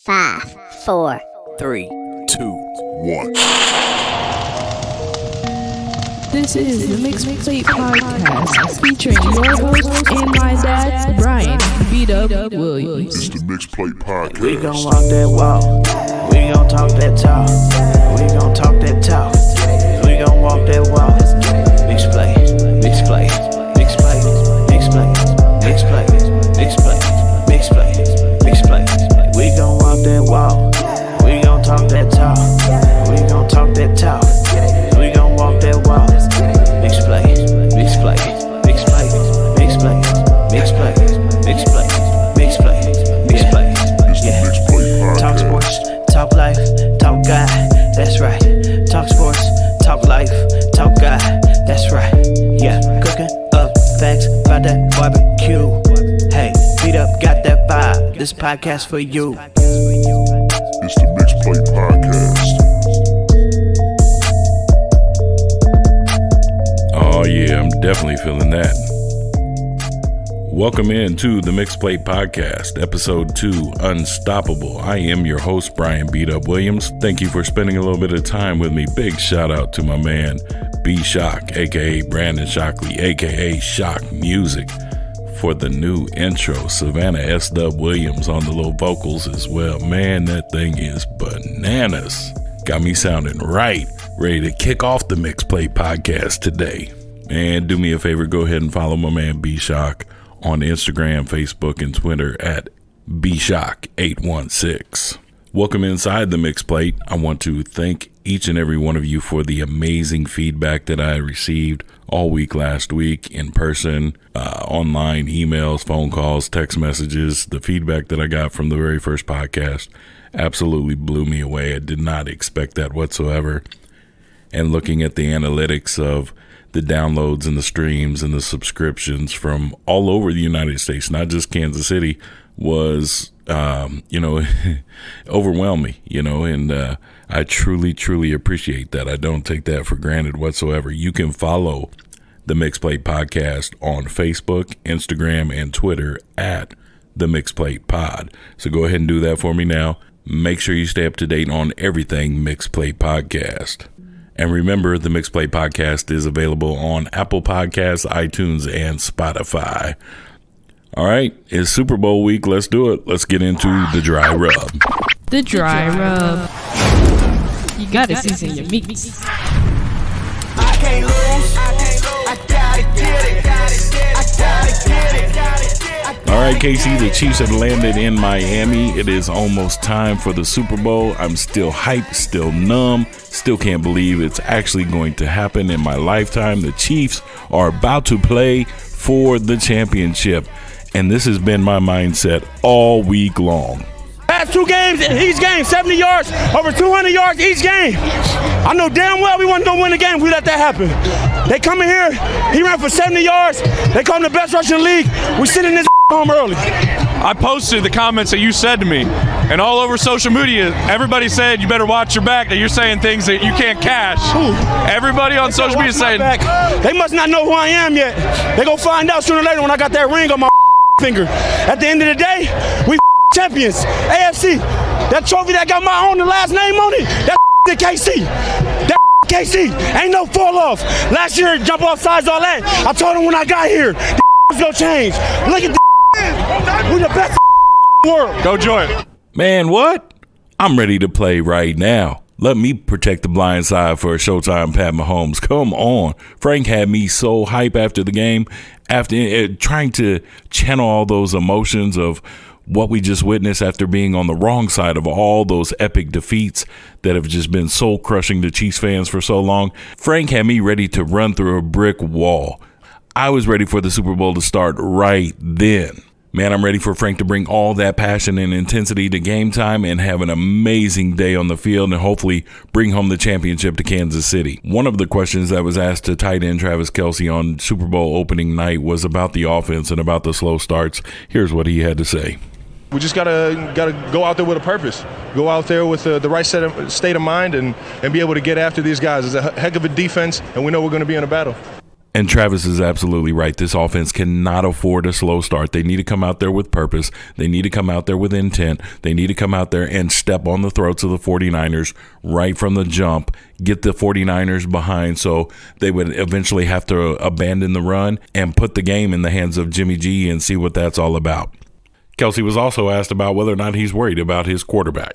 5, 4, 3, 2, 1. This is the Mixed Plate Podcast featuring your host and my dad, Brian B.W. Williams. It's the Mixed Plate Podcast. We gon' walk that walk. We gon' talk that talk. We gon' talk that talk. We gon' walk that walk. Mixed Plate, Mixed Plate, Mixed Plate, Mixed Plate, Mixed Plate, Mixed Plate, Mixed Plate, Mixed Plate. We gon' walk that walk. We gon' talk that talk. We gon' talk that talk. We gon' walk that walk. Mixed Plate, Mixed Plate, Mixed Plate, Mixed Plate, Mixed Plate, Mixed Plate, Mixed Plate, Mixed Plate. Yeah. Talk sports, talk life, talk God. That's right. Talk sports, talk life, talk God. That's right. Yeah. Cooking up facts about that barbecue. Hey, beat up, got that vibe. This podcast for you. It's the Mixed Plate Podcast. Oh yeah, I'm definitely feeling that. Welcome in to the Mixed Plate Podcast, Episode 2, Unstoppable. I am your host, Brian B.W. Williams. Thank you for spending a little bit of time with me. Big shout out to my man, B Shock, aka Brandon Shockley, aka Shock Music, for the new intro. Savannah S.W. Williams on the little vocals as well. Man, that thing is bananas. Got me sounding right, ready to kick off the Mixed Plate Podcast today. And do me a favor, go ahead and follow my man B Shock on Instagram, Facebook, and Twitter at bshock816. Welcome inside the Mixed Plate. I want to thank each and every one of you for the amazing feedback that I received all week last week, in person, online, emails, phone calls, text messages. The feedback that I got from the very first podcast absolutely blew me away. I did not expect that whatsoever. And looking at the analytics of the downloads and the streams and the subscriptions from all over the United States, not just Kansas City, was, overwhelming, and I truly appreciate that. I don't take that for granted whatsoever. You can follow the Mixed Plate Podcast on Facebook, Instagram, and Twitter at the Mixed Plate Pod. So go ahead and do that for me now. Make sure you stay up to date on everything Mixed Plate Podcast. And remember, the Mixed Plate Podcast is available on Apple Podcasts, iTunes, and Spotify. All right, it's Super Bowl week. Let's do it. Let's get into the dry rub. The dry rub. You gotta season your meats. I can't lose. I gotta get it. I gotta get it. All right, KC, the Chiefs have landed in Miami. It is almost time for the Super Bowl. I'm still hyped, still numb, still can't believe it's actually going to happen in my lifetime. The Chiefs are about to play for the championship, and this has been my mindset all week long. Last two games, each game, 70 yards, over 200 yards each game. I know damn well we wasn't going to win the game if we let that happen. They come in here, he ran for 70 yards. They call him the best rusher in the league. We sit in this home early. I posted the comments that you said to me, and all over social media, everybody said you better watch your back, that you're saying things that you can't cash. Everybody on social media saying. They must not know who I am yet. They going to find out sooner or later when I got that ring on my finger. At the end of the day, we champions, AFC. That trophy that got my own, the last name on it, that the KC. That KC. Ain't no fall off. Last year, jump off sides, all that. I told him when I got here, the gonna change. Look at the we the best in the world. Go Joy. Man, what? I'm ready to play right now. Let me protect the blind side for a Showtime Pat Mahomes. Come on. Frank had me so hype after the game, after trying to channel all those emotions of what we just witnessed after being on the wrong side of all those epic defeats that have just been soul crushing to Chiefs fans for so long. Frank had me ready to run through a brick wall. I was ready for the Super Bowl to start right then. Man, I'm ready for Frank to bring all that passion and intensity to game time and have an amazing day on the field and hopefully bring home the championship to Kansas City. One of the questions that was asked to tight end Travis Kelce on Super Bowl opening night was about the offense and about the slow starts. Here's what he had to say. We just gotta go out there with a purpose. Go out there with the right state of mind and be able to get after these guys. It's a heck of a defense, and we know we're going to be in a battle. And Travis is absolutely right. This offense cannot afford a slow start. They need to come out there with purpose. They need to come out there with intent. They need to come out there and step on the throats of the 49ers right from the jump, get the 49ers behind so they would eventually have to abandon the run and put the game in the hands of Jimmy G and see what that's all about. Kelsey was also asked about whether or not he's worried about his quarterback.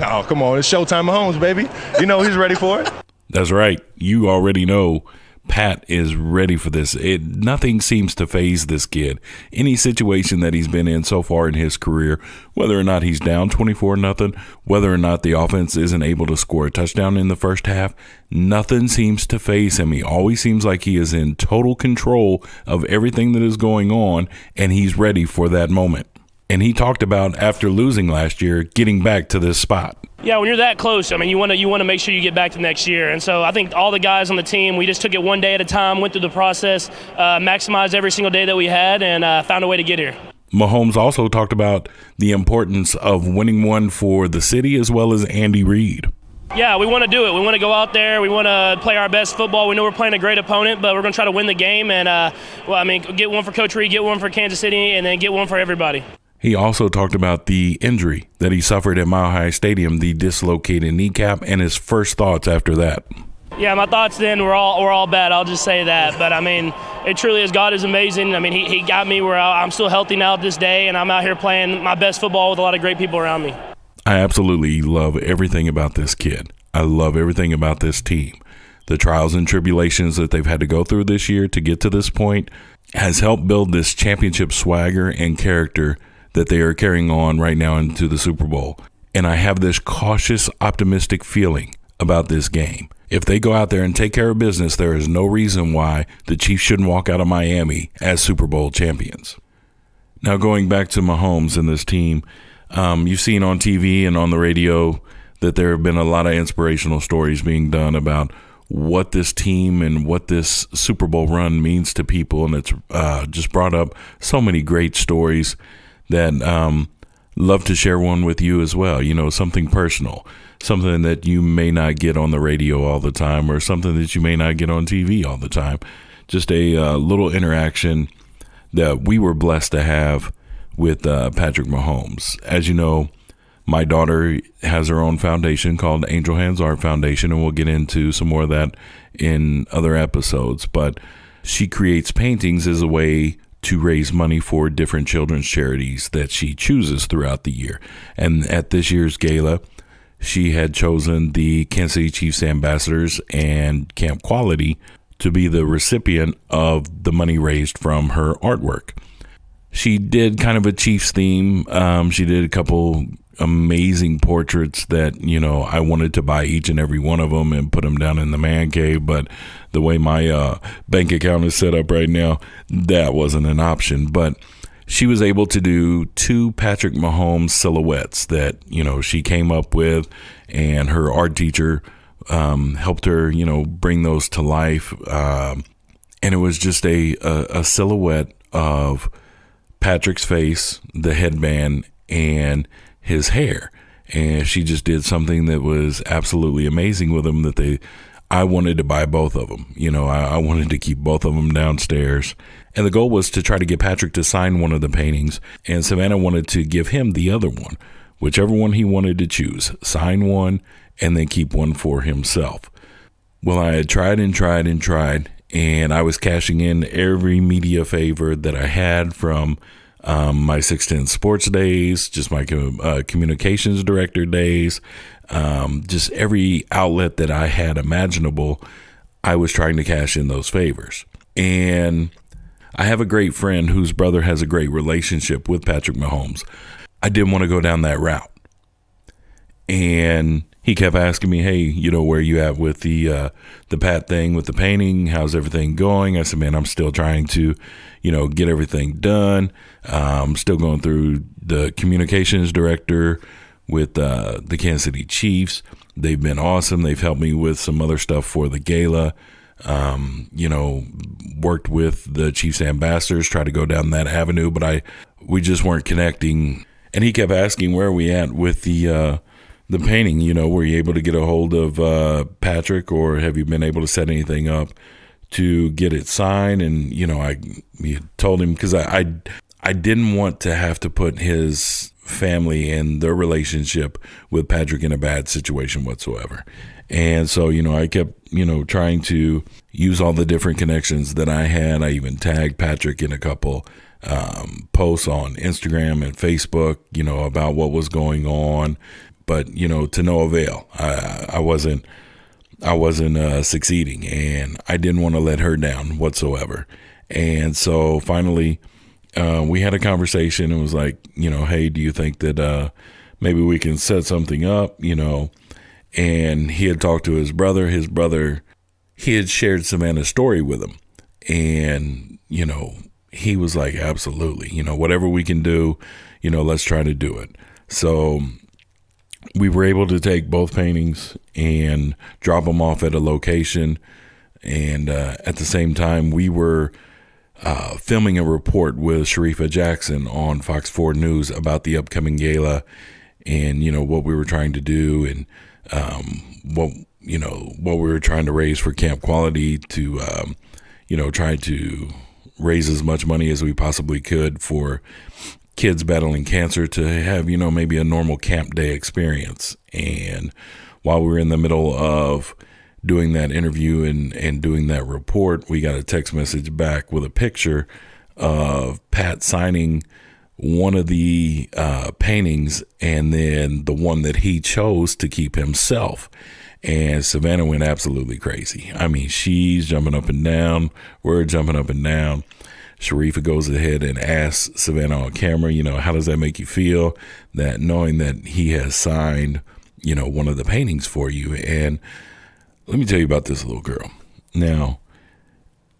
Oh, come on. It's Showtime Mahomes, baby. You know he's ready for it. That's right. You already know Pat is ready for this. Nothing seems to faze this kid. Any situation that he's been in so far in his career, whether or not he's down 24-0, whether or not the offense isn't able to score a touchdown in the first half, nothing seems to faze him. He always seems like he is in total control of everything that is going on, and he's ready for that moment. And he talked about, after losing last year, getting back to this spot. Yeah, when you're that close, I mean, you want to make sure you get back to next year. And so I think all the guys on the team, we just took it one day at a time, went through the process, maximized every single day that we had, and found a way to get here. Mahomes also talked about the importance of winning one for the city as well as Andy Reid. Yeah, we want to do it. We want to go out there. We want to play our best football. We know we're playing a great opponent, but we're going to try to win the game. And, get one for Coach Reid, get one for Kansas City, and then get one for everybody. He also talked about the injury that he suffered at Mile High Stadium, the dislocated kneecap, and his first thoughts after that. Yeah, my thoughts then were all bad. I'll just say that. But, I mean, it truly is. God is amazing. I mean, he got me where I'm still healthy now this day, and I'm out here playing my best football with a lot of great people around me. I absolutely love everything about this kid. I love everything about this team. The trials and tribulations that they've had to go through this year to get to this point has helped build this championship swagger and character that they are carrying on right now into the Super Bowl. And I have this cautious, optimistic feeling about this game. If they go out there and take care of business, there is no reason why the Chiefs shouldn't walk out of Miami as Super Bowl champions. Now, going back to Mahomes and this team, you've seen on TV and on the radio that there have been a lot of inspirational stories being done about what this team and what this Super Bowl run means to people. And it's just brought up so many great stories that love to share one with you as well. You know, something personal, something that you may not get on the radio all the time, or something that you may not get on TV all the time. Just a little interaction that we were blessed to have with Patrick Mahomes. As you know, my daughter has her own foundation called Angel Hands Art Foundation, and we'll get into some more of that in other episodes. But she creates paintings as a way to raise money for different children's charities that she chooses throughout the year. And at this year's gala, she had chosen the Kansas City Chiefs ambassadors and Camp Quality to be the recipient of the money raised from her artwork. She did kind of a Chiefs theme. She did a couple amazing portraits that, you know, I wanted to buy each and every one of them and put them down in the man cave, but the way my bank account is set up right now, that wasn't an option. But she was able to do 2 Patrick Mahomes silhouettes that, you know, she came up with, and her art teacher helped her, you know, bring those to life. And it was just a silhouette of Patrick's face, the headband, and his hair. And she just did something that was absolutely amazing with them that I wanted to buy both of them. You know, I wanted to keep both of them downstairs. And the goal was to try to get Patrick to sign one of the paintings, and Savannah wanted to give him the other one, whichever one he wanted to choose, sign one and then keep one for himself. Well, I had tried and tried and tried, and I was cashing in every media favor that I had from my 610 Sports days, just my communications director days, just every outlet that I had imaginable, I was trying to cash in those favors. And I have a great friend whose brother has a great relationship with Patrick Mahomes. I didn't want to go down that route. And he kept asking me, hey, you know, where you at with the Pat thing, with the painting? How's everything going? I said, man, I'm still trying to, you know, get everything done. I'm still going through the communications director with the Kansas City Chiefs. They've been awesome. They've helped me with some other stuff for the gala. You know, worked with the Chiefs ambassadors, tried to go down that avenue, but we just weren't connecting. And he kept asking, where are we at with the painting? You know, were you able to get a hold of Patrick, or have you been able to set anything up to get it signed. And, you know, I told him, because I didn't want to have to put his family and their relationship with Patrick in a bad situation whatsoever. And so, you know, I kept, you know, trying to use all the different connections that I had. I even tagged Patrick in a couple posts on Instagram and Facebook, you know, about what was going on, but, you know, to no avail. I wasn't succeeding, and I didn't want to let her down whatsoever. And so finally, we had a conversation and was like, you know, hey, do you think that maybe we can set something up, you know? And he had talked to his brother. His brother, he had shared Savannah's story with him. And, you know, he was like, absolutely, you know, whatever we can do, you know, let's try to do it. So we were able to take both paintings and drop them off at a location. And at the same time, we were filming a report with Sharifa Jackson on Fox 4 News about the upcoming gala and, you know, what we were trying to do and what we were trying to raise for Camp Quality to, you know, try to raise as much money as we possibly could for kids battling cancer to have, you know, maybe a normal camp day experience. And while we were in the middle of doing that interview and doing that report, we got a text message back with a picture of Pat signing one of the paintings and then the one that he chose to keep himself. And Savannah went absolutely crazy. I mean, she's jumping up and down. We're jumping up and down. Sharifa goes ahead and asks Savannah on camera, you know, how does that make you feel, that knowing that he has signed, you know, one of the paintings for you? And let me tell you about this little girl. Now,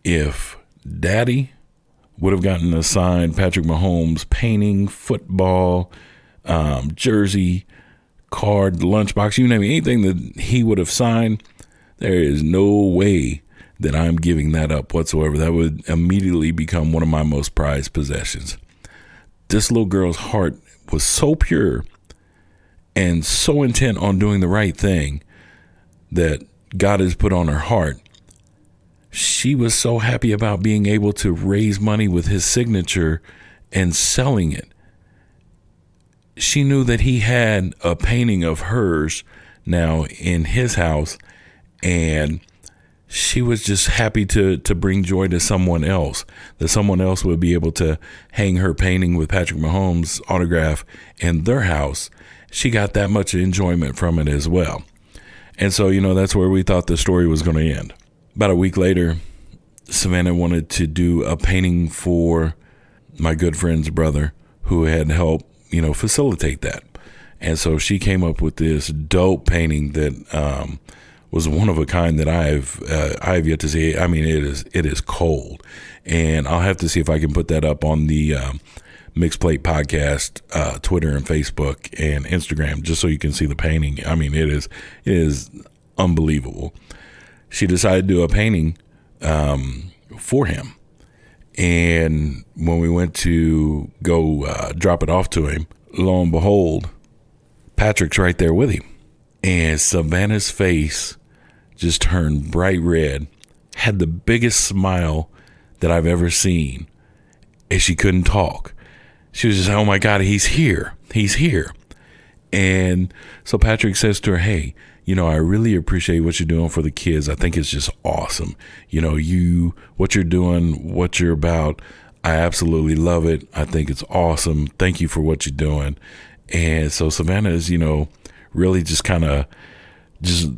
if Daddy would have gotten a signed Patrick Mahomes painting, football, jersey, card, lunchbox, you name it, anything that he would have signed, there is no way that I'm giving that up whatsoever. That would immediately become one of my most prized possessions. This little girl's heart was so pure and so intent on doing the right thing that God has put on her heart. She was so happy about being able to raise money with his signature and selling it. She knew that he had a painting of hers now in his house, and she was just happy to bring joy to someone else, that someone else would be able to hang her painting with Patrick Mahomes' autograph in their house. She got that much enjoyment from it as well. And so, you know, that's where we thought the story was going to end. About a week later, Savannah wanted to do a painting for my good friend's brother who had helped, you know, facilitate that. And so she came up with this dope painting that was one of a kind that I've yet to see. I mean, it is cold, and I'll have to see if I can put that up on the Mixed Plate Podcast, Twitter and Facebook and Instagram, just so you can see the painting. I mean, it is unbelievable. She decided to do a painting for him. And when we went to go drop it off to him, lo and behold, Patrick's right there with him. And Savannah's face just turned bright red, had the biggest smile that I've ever seen, and she couldn't talk. She was just, oh my God, he's here. He's here. And so Patrick says to her, hey, you know, I really appreciate what you're doing for the kids. I think it's just awesome. You know, what you're doing, what you're about, I absolutely love it. I think it's awesome. Thank you for what you're doing. And so Savannah is, you know, really just kind of just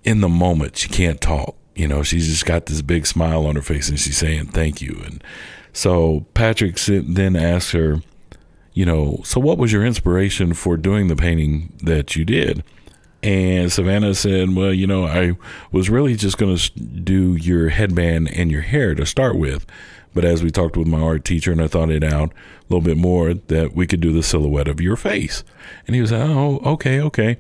in the moment. She can't talk. You know, she's just got this big smile on her face and she's saying thank you. And so Patrick then asked her, you know, so what was your inspiration for doing the painting that you did? And Savannah said, well, you know, I was really just going to do your headband and your hair to start with. But as we talked with my art teacher and I thought it out a little bit more, that we could do the silhouette of your face. And he was like, oh, okay.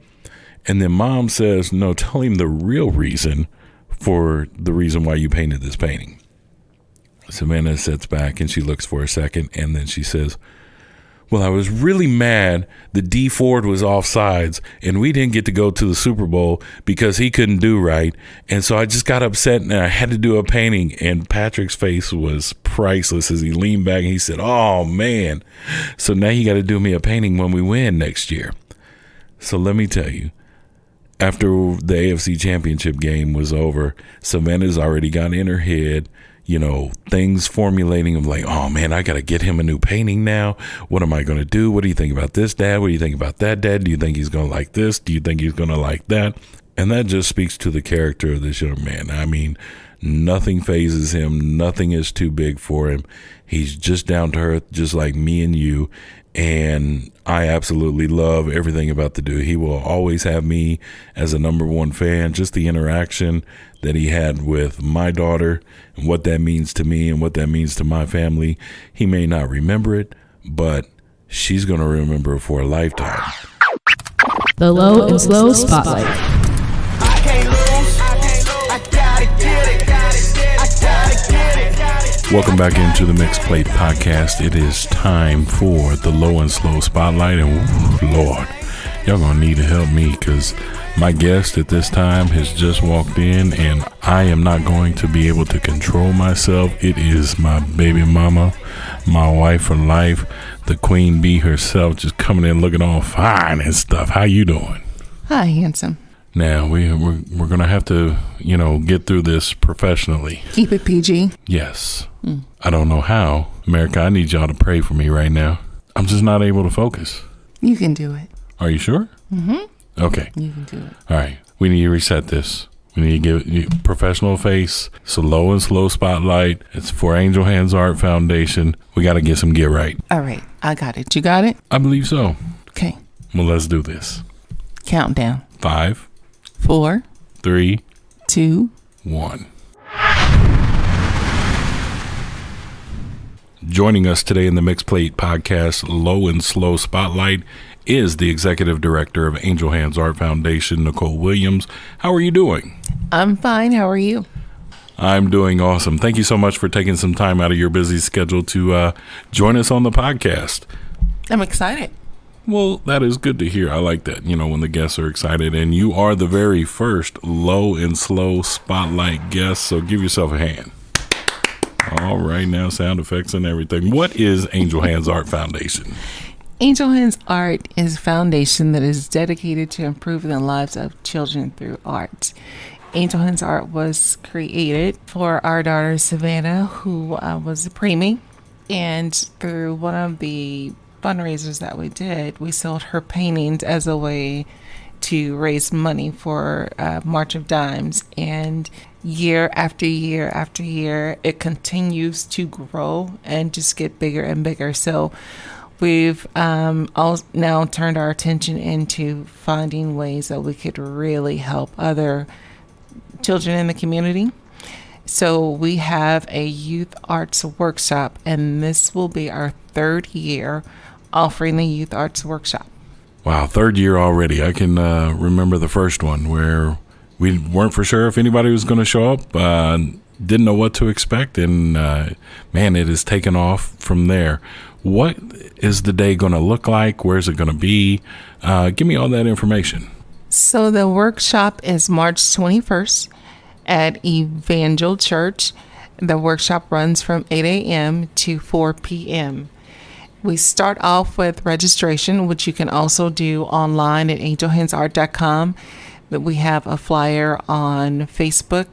And then Mom says, no, tell him the real reason for the reason why you painted this painting. Savannah sits back and she looks for a second, and then she says, Well, I was really mad that D Ford was offsides and we didn't get to go to the Super Bowl because he couldn't do right. And so I just got upset and I had to do a painting, and Patrick's face was priceless as he leaned back and he said, "Oh, man. So now you got to do me a painting when we win next year." So let me tell you, after the AFC Championship game was over, Savannah's already got in her head, things formulating of like, "Oh man, I got to get him a new painting now. What am I going to do? What do you think about this, Dad? What do you think about that, Dad? Do you think he's going to like this? Do you think he's going to like that?" And that just speaks to the character of this young man. I mean, nothing phases him. Nothing is too big for him. He's just down to earth, just like me and you. And I absolutely love everything about the dude. He will always have me as a number one fan. Just the interaction that he had with my daughter and what that means to me and what that means to my family. He may not remember it, but she's going to remember it for a lifetime. The Low and Slow Spotlight. I can't lose. I gotta get it. I gotta get it. Welcome back into the Mixed Plate Podcast. It is time for the Low and Slow Spotlight. And Lord, y'all gonna need to help me because my guest at this time has just walked in and I am not going to be able to control myself. It is my baby mama, my wife for life, the queen bee herself, just coming in looking all fine and stuff. How you doing? Hi, handsome. Now, we're going to have to, get through this professionally. Keep it PG. Yes. I don't know how. America, I need y'all to pray for me right now. I'm just not able to focus. You can do it. Are you sure? Mm-hmm. Okay. You can do it. All right. We need to reset this. We need to give you professional face. It's a Low and Slow Spotlight. It's for Angel Hands Art Foundation. We got to get some get right. All right. I got it. You got it? I believe so. Okay. Well, let's do this. Countdown. 5, 4, 3, 2, 1. Joining us today in the Mixed Plate Podcast, Low and Slow Spotlight, is the Executive Director of Angel Hands Art Foundation, Nicole Williams. How are you doing? I'm fine. How are you? I'm doing awesome. Thank you so much for taking some time out of your busy schedule to join us on the podcast. I'm excited. Well, that is good to hear. I like that, when the guests are excited. And you are the very first Low and Slow Spotlight guest, so give yourself a hand. All right, now sound effects and everything. What is Angel Hands Art Foundation? Angel Hands Art is a foundation that is dedicated to improving the lives of children through art. Angel Hands Art was created for our daughter Savannah, who was a preemie, and through one of the fundraisers that we did, we sold her paintings as a way to raise money for March of Dimes. And year after year after year, it continues to grow and just get bigger and bigger. So we've all now turned our attention into finding ways that we could really help other children in the community. So we have a youth arts workshop, and this will be our third year offering the youth arts workshop. Wow, third year already. I can remember the first one where we weren't for sure if anybody was going to show up, didn't know what to expect, and man, it has taken off from there. What is the day going to look like? Where's it going to be? Give me all that information. So the workshop is March 21st at Evangel Church. The workshop runs from 8 a.m. to 4 p.m. We start off with registration, which you can also do online at angelhandsart.com. But we have a flyer on Facebook,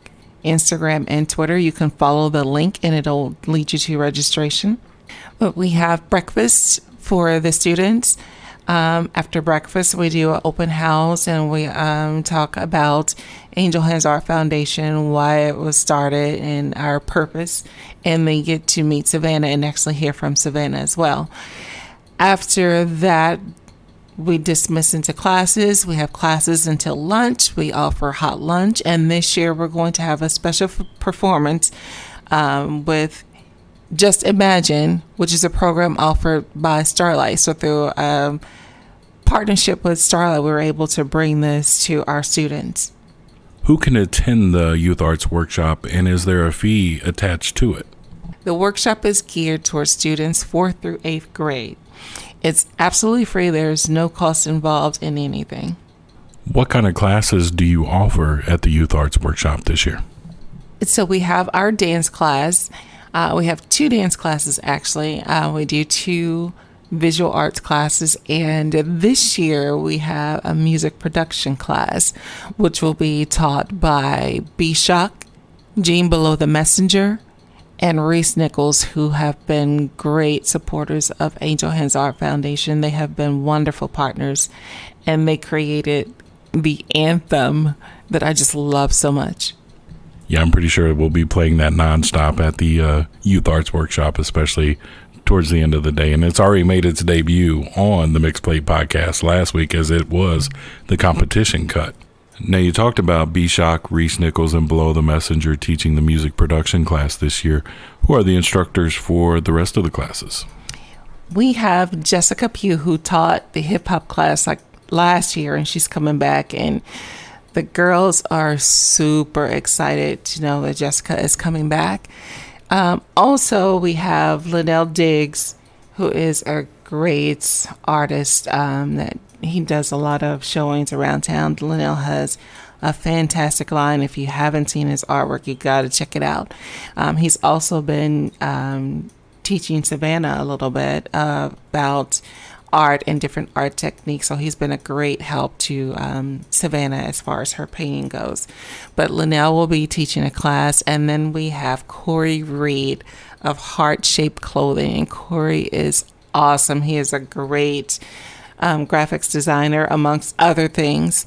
Instagram, and Twitter. You can follow the link and it'll lead you to registration. But we have breakfast for the students. After breakfast, we do an open house and we talk about Angel Hands Art Foundation, why it was started, and our purpose. And they get to meet Savannah and actually hear from Savannah as well. After that, we dismiss into classes. We have classes until lunch. We offer hot lunch. And this year, we're going to have a special performance with Just Imagine, which is a program offered by Starlight. So through partnership with Starlight, we were able to bring this to our students. Who can attend the Youth Arts Workshop, and is there a fee attached to it? The workshop is geared towards students 4th through 8th grade. It's absolutely free. There's no cost involved in anything. What kind of classes do you offer at the Youth Arts Workshop this year? So we have our dance class. We have 2 dance classes, actually. We do 2 visual arts classes. And this year we have a music production class, which will be taught by B-Shock, Gene Below the Messenger, and Reese Nichols, who have been great supporters of Angel Hands Art Foundation. They have been wonderful partners, and they created the Anthem that I just love so much. Yeah, I'm pretty sure we'll be playing that nonstop at the Youth Arts Workshop, especially towards the end of the day. And it's already made its debut on the Mixed Plate podcast last week, as it was the competition cut. Now, you talked about B-Shock, Reese Nichols, and Below the Messenger teaching the music production class this year. Who are the instructors for the rest of the classes? We have Jessica Pugh, who taught the hip-hop class like last year, and she's coming back. And the girls are super excited to know that Jessica is coming back. Also, we have Linnell Diggs, who is a great artist that he does a lot of showings around town. Linnell has a fantastic line. If you haven't seen his artwork, you got to check it out. He's also been teaching Savannah a little bit about art and different art techniques. So he's been a great help to Savannah as far as her painting goes. But Linnell will be teaching a class. And then we have Corey Reed of Heart Shaped Clothing. And Corey is awesome. He is a great graphics designer, amongst other things.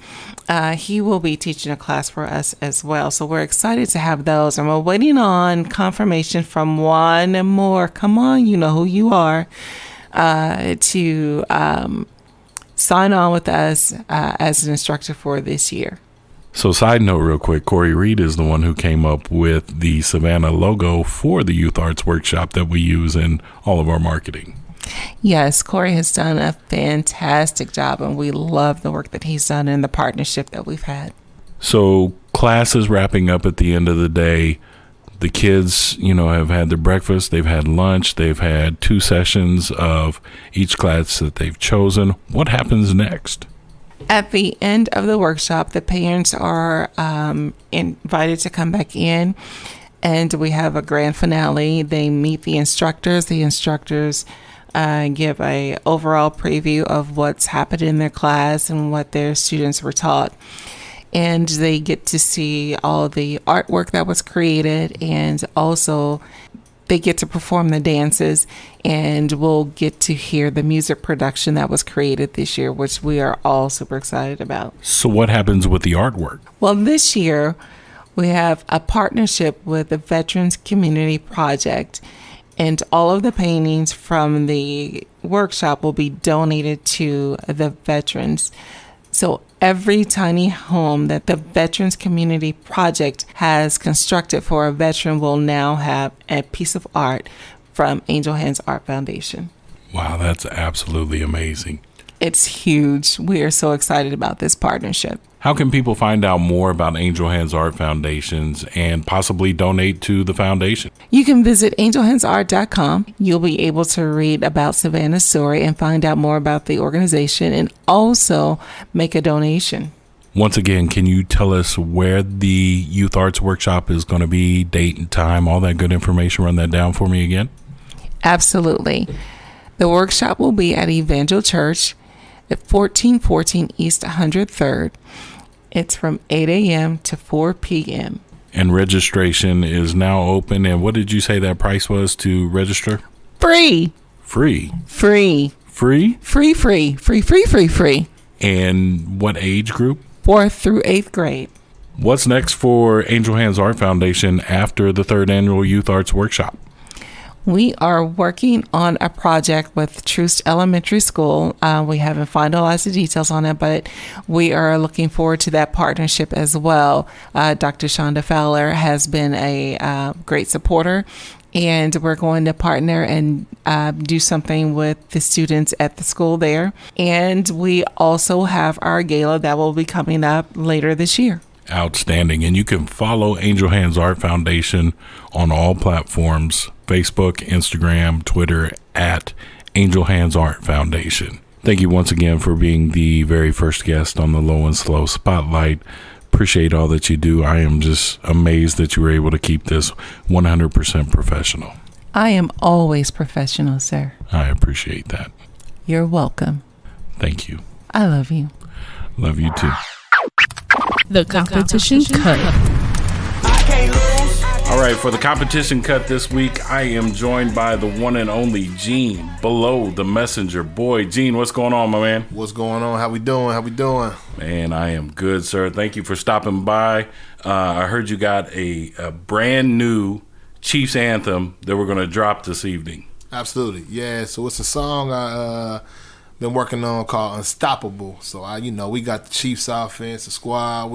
He will be teaching a class for us as well. So we're excited to have those. And we're waiting on confirmation from one more. Come on, you know who you are. To sign on with us as an instructor for this year. So side note real quick, Corey Reed is the one who came up with the Savannah logo for the Youth Arts Workshop that we use in all of our marketing. Yes, Corey has done a fantastic job, and we love the work that he's done and the partnership that we've had. So class is wrapping up at the end of the day. The kids, have had their breakfast, they've had lunch, they've had 2 sessions of each class that they've chosen. What happens next? At the end of the workshop, the parents are invited to come back in, and we have a grand finale. They meet the instructors. The instructors give a overall preview of what's happened in their class and what their students were taught. And they get to see all the artwork that was created, and also they get to perform the dances, and we'll get to hear the music production that was created this year, which we are all super excited about. So what happens with the artwork? Well, this year we have a partnership with the Veterans Community Project, and all of the paintings from the workshop will be donated to the veterans. So every tiny home that the Veterans Community Project has constructed for a veteran will now have a piece of art from Angel Hands Art Foundation. Wow, that's absolutely amazing. It's huge. We are so excited about this partnership. How can people find out more about Angel Hands Art Foundations and possibly donate to the foundation? You can visit angelhandsart.com. You'll be able to read about Savannah's story and find out more about the organization, and also make a donation. Once again, can you tell us where the Youth Arts Workshop is going to be, date and time, all that good information? Run that down for me again. Absolutely. The workshop will be at Evangel Church at 1414 East 103rd. It's from 8 a.m. to 4 p.m. And registration is now open. And what did you say that price was to register? Free. Free. Free. Free? Free, free. Free, free, free, free. And what age group? 4th through 8th grade. What's next for Angel Hands Art Foundation after the 3rd Annual Youth Arts Workshop? We are working on a project with Troost Elementary School. We haven't finalized the details on it, but we are looking forward to that partnership as well. Dr. Shonda Fowler has been a great supporter, and we're going to partner and do something with the students at the school there. And we also have our gala that will be coming up later this year. Outstanding. And you can follow Angel Hands Art Foundation on all platforms: Facebook, Instagram, Twitter, at Angel Hands Art Foundation. Thank you once again for being the very first guest on the Low and Slow Spotlight. Appreciate all that you do. I am just amazed that you were able to keep this 100% professional. I am always professional, sir. I appreciate that. You're welcome. Thank you. I love you. Love you too. The competition cut. I can't lose. All right, for the competition cut this week, I am joined by the one and only Gene, below the messenger. Boy, Gene, what's going on, my man? What's going on? How we doing? Man, I am good, sir. Thank you for stopping by. I heard you got a brand new Chiefs anthem that we're going to drop this evening. Absolutely, yeah. So it's a song I been working on called Unstoppable. So we got the Chiefs offense, the squad.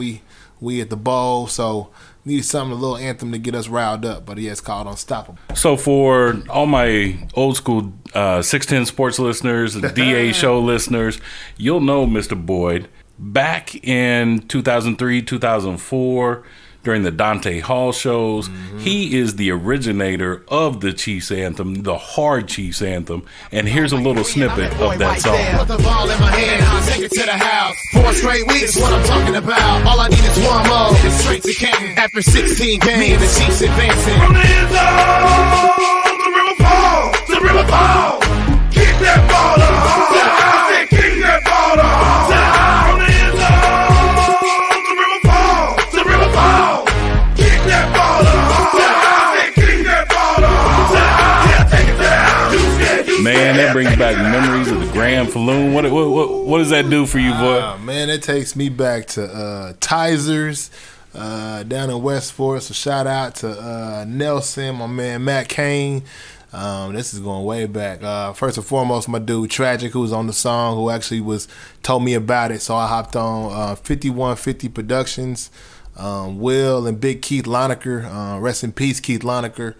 We at the bowl, so needed something, a little anthem to get us riled up. But yeah, it's called Unstoppable. So for all my old school 610 Sports listeners, DA Show listeners, you'll know Mr. Boyd. Back in 2003, 2004, during the Dante Hall shows, he is the originator of the Chiefs anthem, the hard Chiefs anthem. And here's a little snippet of that song. Put the ball in my hand, I'll take it to the house. 4 straight weeks, what I'm talking about. All I need is one more. It's straight to Canton. After 16 games, the Chiefs advancing. From the end zone, the river fall, the river fall. Keep that ball to the hall. I said keep that ball to the hall. From the end zone, the river fall, the river fall. Keep that ball to the hall. I said keep that ball to the hall. Yeah, take it down. Man, that brings back memories of the Grand Falloon. What does that do for you, boy? Man, it takes me back to Tizers down in West Forest. So shout out to Nelson, my man Matt Kane. This is going way back. First and foremost, my dude Tragic, who was on the song, who actually told me about it. So I hopped on 5150 Productions. Will and Big Keith Lonecker, rest in peace, Keith Lonecker.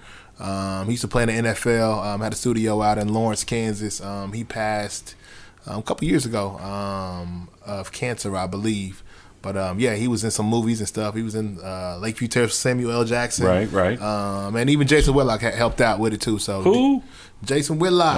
He used to play in the NFL. Had a studio out in Lawrence, Kansas. He passed a couple years ago of cancer, I believe. But yeah, he was in some movies and stuff. He was in Lakeview Terrace, Samuel L. Jackson. Right. And even Jason Whitlock helped out with it too. So who? Jason Whitlock.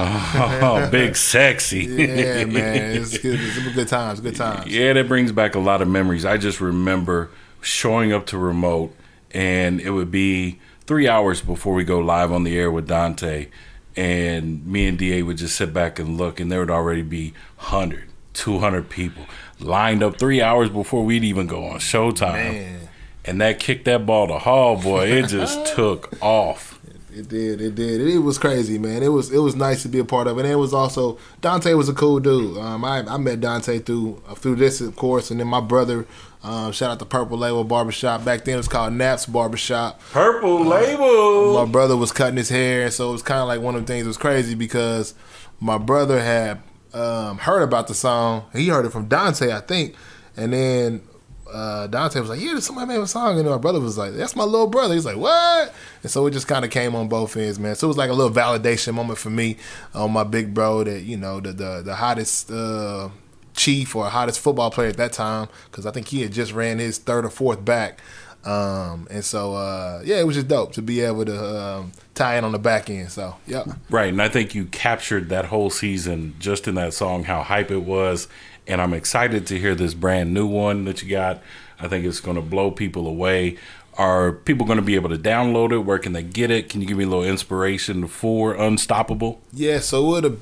Oh, big sexy. Yeah, man. It's good. It's good times. Good times. Yeah, that brings back a lot of memories. I just remember showing up to remote, and it would be 3 hours before we go live on the air with Dante, and me and DA would just sit back and look, and there would already be 100, 200 people lined up 3 hours before we'd even go on Showtime. Man. And that kicked that ball to Hall, boy. It just took off. It did. It was crazy, man. It was nice to be a part of it. And it was also, Dante was a cool dude. I met Dante through this, of course, and then my brother, shout out to Purple Label Barbershop. Back then it was called Naps Barbershop. Purple Label. My brother was cutting his hair, so it was kind of like one of the things that was crazy because my brother had heard about the song. He heard it from Dante, I think, and then Dante was like, yeah, somebody made a song, and my brother was like, that's my little brother. He's like, what? And so it just kind of came on both ends, man. So it was like a little validation moment for me on my big bro that, the hottest chief or hottest football player at that time, because I think he had just ran his 3rd or 4th back. And so, yeah, it was just dope to be able to tie in on the back end. So, yep. Right, and I think you captured that whole season just in that song, how hype it was. And I'm excited to hear this brand new one that you got. I think it's going to blow people away. Are people going to be able to download it? Where can they get it? Can you give me a little inspiration for Unstoppable? Yeah, so it'll be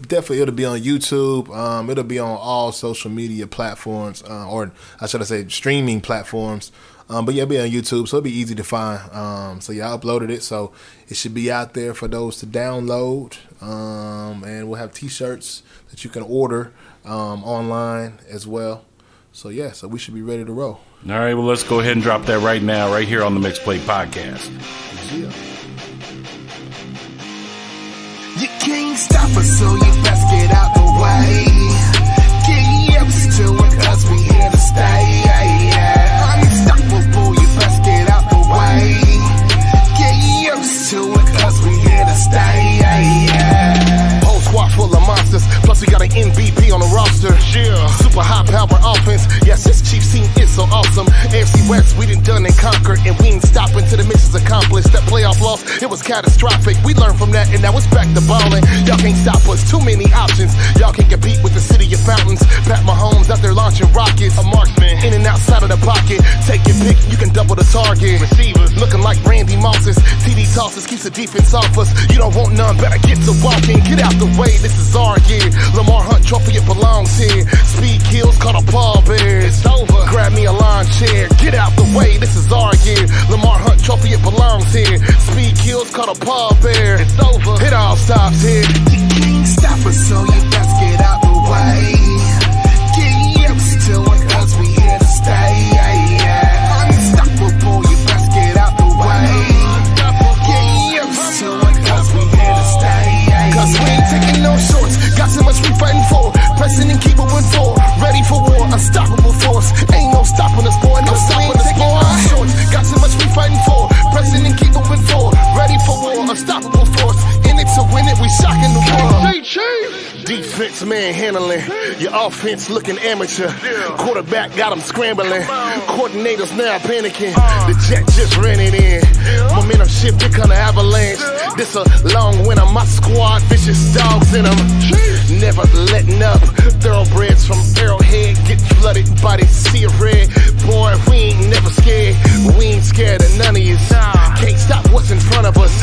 on YouTube. It'll be on all social media platforms, or I should say streaming platforms. But yeah, it'll be on YouTube, so it'll be easy to find. So yeah, I uploaded it, so it should be out there for those to download. And we'll have T-shirts that you can order online as well. So yeah, so we should be ready to roll. All right, well, let's go ahead and drop that right now, right here on the Mixed Plate Podcast. Yeah. You can't stop us, so you best get out the way. Get used to it, cause we here to stay. Unstoppable, you best get out the way. Get used to it, cause we here to stay. Whole squad full of monsters, plus we got an MVP on the roster. Yeah. Super high power offense, yes, this Chiefs team is so awesome. AFC West, we done and conquered, and we ain't stopping till the mission's accomplished. That playoff loss, it was catastrophic. We learned from that and now it's back to ballin'. Y'all can't stop us, too many options. Y'all can't compete with the city of fountains. Pat Mahomes out there launching rockets. A marksman, in and outside of the pocket. Take your pick, you can double the target. Receivers, looking like Randy Mosses. TD tosses, keeps the defense off us. You don't want none, better get to walking. Get out the way, this is our year. Lamar Hunt trophy, it belongs here. Speed kills, caught a pallbearer. It's over, grab me a lawn chair. Get out the way, this is our year. Lamar Hunt trophy, it belongs here. Speed kills, caught a pallbearer. It's over, it all stops here. You can't stop us, so you best get out the way. Get used to it, cause we here to stay. Unstoppable, you best get out the way. Get used to it, cause we here to stay. Cause we ain't taking no shorts. Got so much we fighting for. Pressing and keep moving forward. Ready for war, unstoppable force. Ain't no stopping us, boy, no stopping us, boy. Shorts. Got so much we fighting for. Pressing and keep moving forward. Ready for war, unstoppable force. In it to win it, we shocking the world. Defense man handling. Your offense looking amateur. Quarterback got them scrambling. Coordinators now panicking. The jet just ran it in. Momentum shifted, kinda avalanche. This a long winter, my squad, vicious dogs in them. Never letting up. Thoroughbreds from Arrowhead get flooded by this sea of red. Boy, we ain't never scared. We ain't scared of none of you. Can't stop what's in front of us.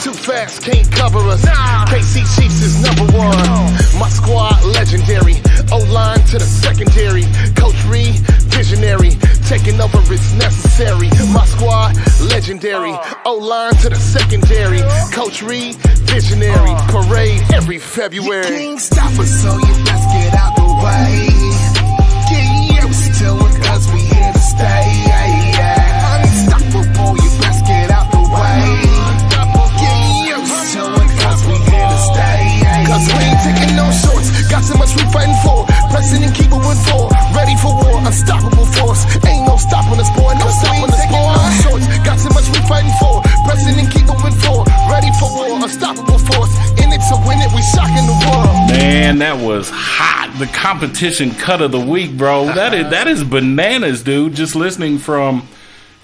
Too fast, can't cover us. KC Chiefs is number one. My squad legendary. O-line to the secondary. Coach Reed, visionary. Taking over is necessary. My squad legendary. O-line to the secondary. Coach Reed, visionary. Parade every February. You can't stop us, so you best get out the way. Get used to it, cause we here to stay. Unstoppable, you best get out the way. Get used to it, cause we here to stay. Cause we ain't taking no shorts. Got so much we fighting for. Pressing and keep moving forward. Ready for war, unstoppable force. Ain't no stopping us, boy, no stopping us, boy. Shorts. Got so much we fighting for. Pressing and keep moving forward. Ready for war, unstoppable force. In it to win it, we shocking the world. Man, that was hot. The competition cut of the week, bro. That is bananas, dude. Just listening from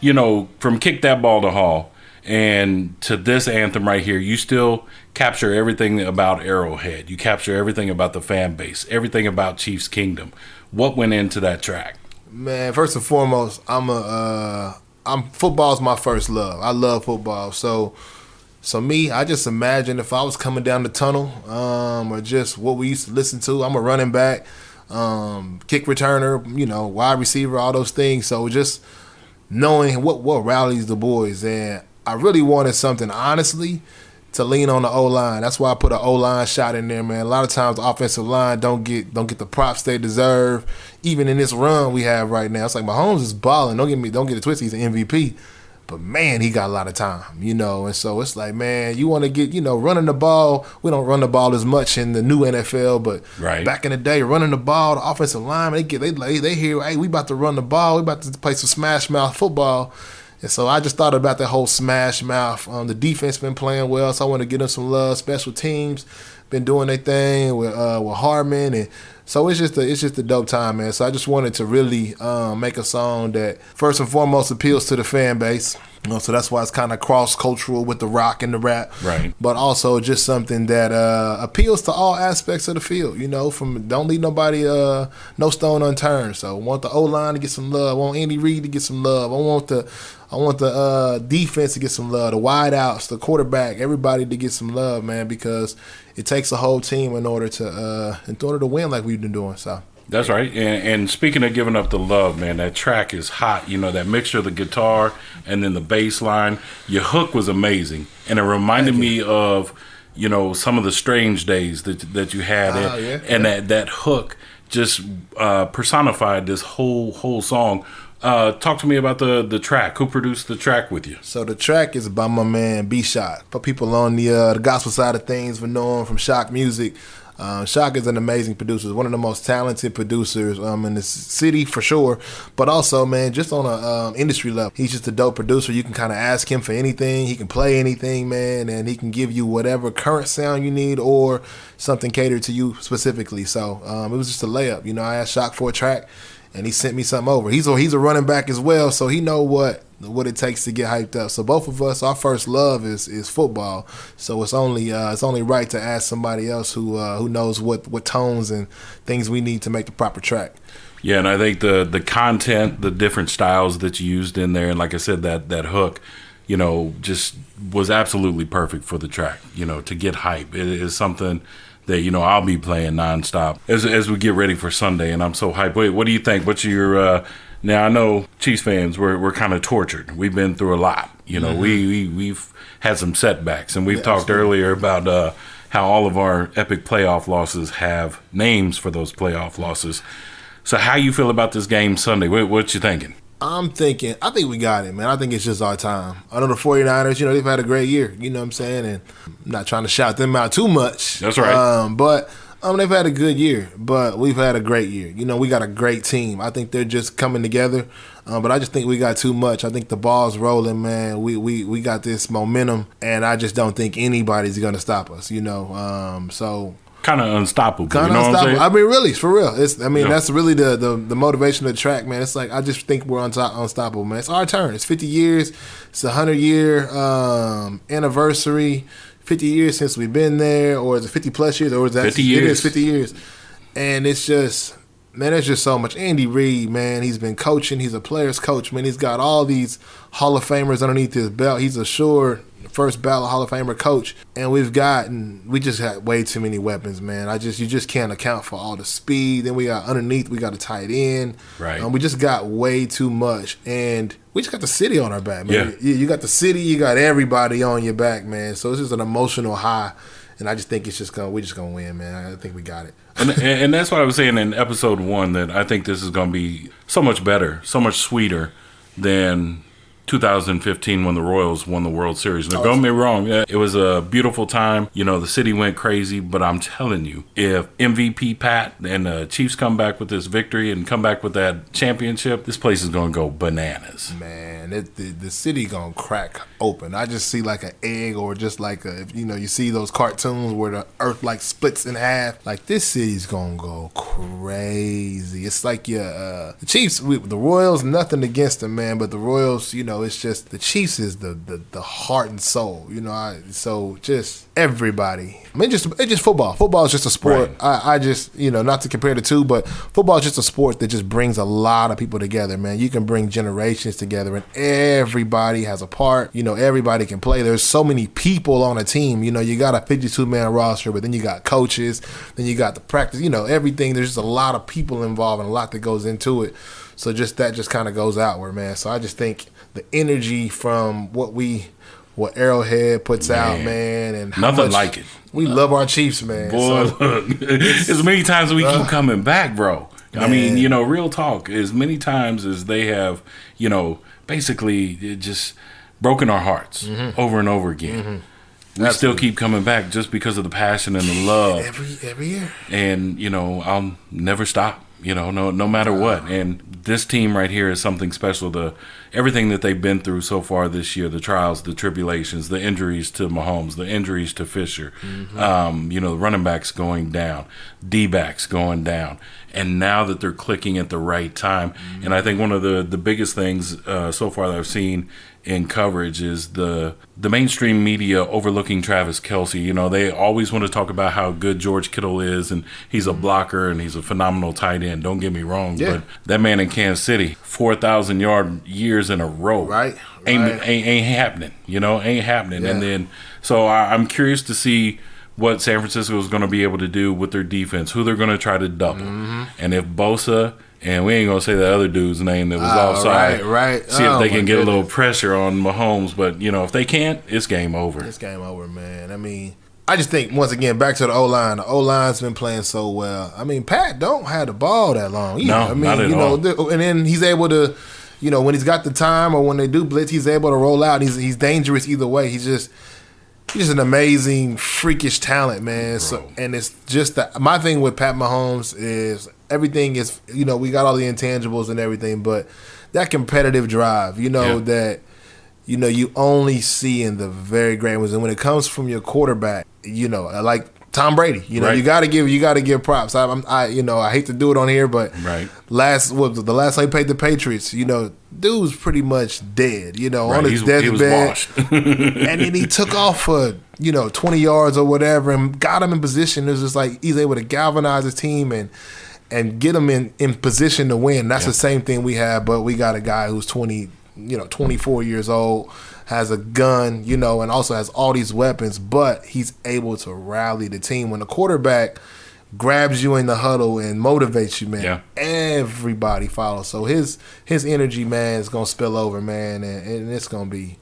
Kick That Ball to Hall and to this anthem right here, you still capture everything about Arrowhead. You capture everything about the fan base, everything about Chiefs Kingdom. What went into that track? Man, first and foremost, football's my first love. I love football. So me, I just imagine if I was coming down the tunnel, or just what we used to listen to. I'm a running back, kick returner, wide receiver, all those things. So just knowing what rallies the boys, and I really wanted something, honestly, to lean on the O-line. That's why I put an O-line shot in there, man. A lot of times the offensive line don't get the props they deserve. Even in this run we have right now, it's like Mahomes is balling. Don't get it twisted, he's an MVP. But, man, he got a lot of time, And so it's like, man, you want to get, running the ball. We don't run the ball as much in the new NFL, but back in the day, running the ball, the offensive line, they hear, hey, we about to run the ball. We about to play some smash mouth football. And so I just thought about that whole smash mouth. The defense been playing well, so I want to give them some love. Special teams been doing their thing with Harmon, and so it's just a dope time, man. So I just wanted to really make a song that first and foremost appeals to the fan base. So that's why it's kind of cross-cultural with the rock and the rap. Right. But also just something that appeals to all aspects of the field, from don't leave nobody, no stone unturned. So I want the O-line to get some love. I want Andy Reid to get some love. I want the defense to get some love, the wideouts, the quarterback, everybody to get some love, man, because it takes a whole team in order to win like we've been doing. So that's right. And speaking of giving up the love, man, that track is hot. That mixture of the guitar and then the bass line. Your hook was amazing, and it reminded me of some of the Strange Days that you had, and that hook just personified this whole song. Talk to me about the track. Who produced the track with you? So the track is by my man B-Shock. For people on the gospel side of things, we know him from Shock Music. Shock is an amazing producer, one of the most talented producers in the city for sure, but also, man, just on a industry level. He's just a dope producer. You can kind of ask him for anything. He can play anything, man, and he can give you whatever current sound you need or something catered to you specifically. So it was just a layup. I asked Shock for a track, and he sent me something over. He's a running back as well, so he know what what it takes to get hyped up. So both of us, our first love is football. So it's only right to ask somebody else who knows what tones and things we need to make the proper track. Yeah, and I think the content, the different styles that you used in there, and like I said, that hook, just was absolutely perfect for the track. To get hype, it is something that I'll be playing nonstop as we get ready for Sunday, and I'm so hyped. Wait, what do you think? What's your now? I know Chiefs fans, we're kind of tortured. We've been through a lot. We've had some setbacks, and we've talked earlier about how all of our epic playoff losses have names for those playoff losses. So how you feel about this game Sunday? What you thinking? I think we got it, man. I think it's just our time. I know the 49ers, they've had a great year, you know what I'm saying? And I'm not trying to shout them out too much. That's right. But they've had a good year, but we've had a great year. We got a great team. I think they're just coming together, but I just think we got too much. I think the ball's rolling, man. We got this momentum, and I just don't think anybody's going to stop us, so... Kind of unstoppable. Kind of unstoppable. I mean, really, for real. That's really the motivation of the track, man. It's like I just think we're unstoppable, man. It's our turn. It's 50 years. It's a 100-year anniversary. 50 years since we've been there, or is it 50 plus years, or is that 50 years? It is 50 years, and it's just. Man, there's just so much. Andy Reid, man, he's been coaching. He's a player's coach, man. He's got all these Hall of Famers underneath his belt. He's a sure first ballot Hall of Famer coach. And we just had way too many weapons, man. You just can't account for all the speed. Then we got underneath, we got a tight end. Right. We just got way too much. And we just got the city on our back, man. Yeah. You got the city, you got everybody on your back, man. So it's just an emotional high. And I just think we're just gonna win, man. I think we got it. and that's what I was saying in episode 1, that I think this is gonna be so much better, so much sweeter than 2015 when the Royals won the World Series. Now, don't get me wrong, it was a beautiful time. The city went crazy, but I'm telling you, if MVP Pat and the Chiefs come back with this victory and come back with that championship, this place is going to go bananas. Man, the city going to crack open. I just see like an egg, or just like you see those cartoons where the earth like splits in half. Like, this city's going to go crazy. It's like the Chiefs, the Royals, nothing against them, man, but the Royals, it's just the Chiefs is the heart and soul, so just everybody. I mean, it's just football. Football is just a sport. Right. I just, not to compare the two, but football is just a sport that just brings a lot of people together, man. You can bring generations together, and everybody has a part. Everybody can play. There's so many people on a team. You got a 52-man roster, but then you got coaches, then you got the practice, everything. There's just a lot of people involved and a lot that goes into it. So that just kind of goes outward, man. So I just think the energy from what Arrowhead puts out, man, and how nothing much like it. We love our Chiefs, man. Boy, so, as many times as we keep coming back, bro. Man. I mean, real talk. As many times as they have, basically just broken our hearts over and over again. Mm-hmm. We still keep coming back just because of the passion and the love. Every year. And, I'll never stop. No matter what. And this team right here is something special. Everything that they've been through so far this year, the trials, the tribulations, the injuries to Mahomes, the injuries to Fisher, the running backs going down, D-backs going down. And now that they're clicking at the right time. And I think one of the biggest things so far that I've seen in coverage is the mainstream media overlooking Travis Kelce. They always want to talk about how good George Kittle is, and he's a blocker and he's a phenomenal tight end. Don't get me wrong, but that man in Kansas City, 4,000-yard years in a row, ain't happening. Ain't happening. Yeah. And then so I'm curious to see what San Francisco is going to be able to do with their defense, who they're going to try to double, and if Bosa. And we ain't going to say the other dude's name that was offside. Right. See if they can get a little pressure on Mahomes. But, if they can't, it's game over. It's game over, man. I mean, I just think, once again, back to the O-line. The O-line's been playing so well. I mean, Pat don't have the ball that long either. No, not at all. And then he's able to, when he's got the time or when they do blitz, he's able to roll out. He's dangerous either way. He's just an amazing, freakish talent, man. So, and it's just my thing with Pat Mahomes is everything is, we got all the intangibles and everything, but that competitive drive, that, you only see in the very great ones. And when it comes from your quarterback, like Tom Brady, you got to give props. I hate to do it on here, but the last time he played the Patriots, dude's pretty much dead, on Right, his he deathbed. was washed. And then he took off for, 20 yards or whatever and got him in position. It was just like he's able to galvanize his team and get him in position to win. That's the same thing we have, but we got a guy who's 24 years old, has a gun, and also has all these weapons, but he's able to rally the team. When the quarterback grabs you in the huddle and motivates you, man, everybody follows. So his energy, man, is gonna spill over, man, and it's gonna be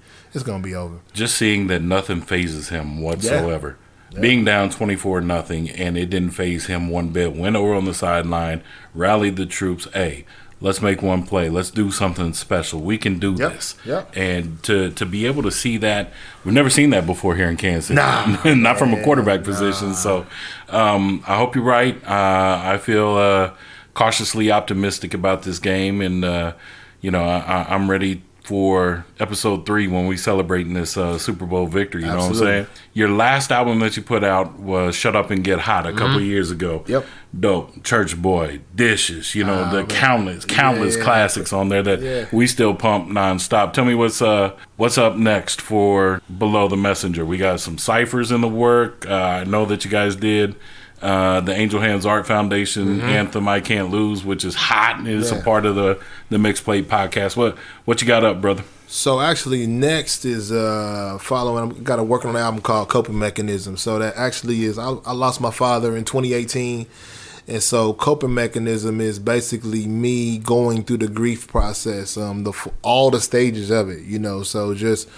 over. Just seeing that nothing phases him whatsoever. Yeah. Being down 24-0, and it didn't phase him one bit. Went over on the sideline, rallied the troops. Hey, let's make one play. Let's do something special. We can do this. Yep. And to be able to see that, we've never seen that before here in Kansas City. Not from a quarterback position. So I hope you're right. I feel cautiously optimistic about this game, and I'm ready for episode 3 when we celebrating this Super Bowl victory. You know what I'm saying? Your last album that you put out was Shut Up and Get Hot a couple of years ago. Yep. Dope. Church Boy, Dishes, the countless classics on there that we still pump nonstop. Tell me what's up next for Below the Messenger. We got some ciphers in the work. I know that you guys did the Angel Hands Art Foundation Anthem I Can't Lose, which is hot. It's a part of the Mixed Plate podcast. What you got up, brother? So actually next is following. I got to work on an album called Coping Mechanism. So that actually is, I lost my father in 2018. And so Coping Mechanism is basically me going through the grief process, all the stages of it, so just